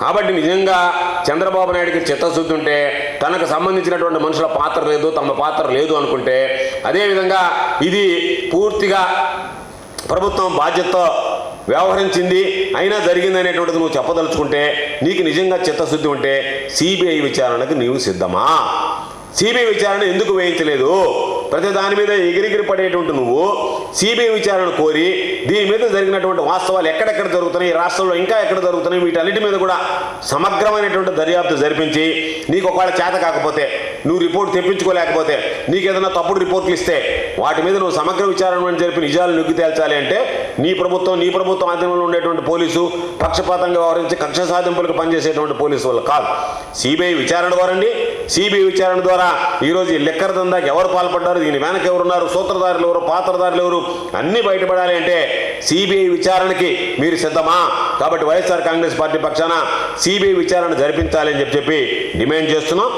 కాబట్టి నిజంగా చంద్రబాబు నాయుడికి చిత్తశుద్ధి ఉంటే, తనకు సంబంధించినటువంటి మనుషుల పాత్ర లేదు, తమ పాత్ర లేదు అనుకుంటే, అదేవిధంగా ఇది పూర్తిగా ప్రభుత్వం బాధ్యతతో వ్యవహరించింది అయినా జరిగింది అనేటువంటిది నువ్వు చెప్పదలుచుకుంటే, నీకు నిజంగా చిత్తశుద్ధి ఉంటే సిబిఐ విచారణకు నీవు సిద్ధమా? సిబిఐ విచారణ ఎందుకు వేయించలేదు? ప్రతి దాని మీద ఎగిరిగిరి పడేటువంటి నువ్వు సిబిఐ విచారణ కోరి దీని మీద జరిగినటువంటి వాస్తవాలు ఎక్కడెక్కడ జరుగుతున్నాయి, రాష్ట్రంలో ఇంకా ఎక్కడ జరుగుతున్నాయి, వీటన్నిటి మీద కూడా సమగ్రమైనటువంటి దర్యాప్తు జరిపించి, నీకు ఒకవేళ చేత కాకపోతే, నువ్వు రిపోర్ట్ తెప్పించుకోలేకపోతే, నీకు ఏదైనా తప్పుడు రిపోర్ట్లు ఇస్తే వాటి మీద నువ్వు సమగ్ర విచారణ జరిపి నిజాలు నిగ్గు తేల్చాలి అంటే నీ ప్రభుత్వం ఆధీనంలో ఉండేటువంటి పోలీసు పక్షపాతంగా వ్యవహరించి కక్ష సాధింపులకు పనిచేసేటువంటి పోలీసు వాళ్ళు కాదు. సిబిఐ విచారణ ద్వారండి. సిబిఐ విచారణ ద్వారా ఈరోజు ఈ లిక్కర్ దందాకి ఎవరు పాల్పడ్డారు, దీని వెనక ఎవరున్నారు, సూత్రధారులు ఎవరు, పాత్రధారులు ఎవరు, అన్నీ బయటపడాలి అంటే సిబిఐ విచారణకి మీరు సిద్ధమా? కాబట్టి వైఎస్ఆర్ కాంగ్రెస్ పార్టీ పక్షాన సిబిఐ విచారణ జరిపించాలి అని చెప్పి డిమాండ్ చేస్తున్నాం.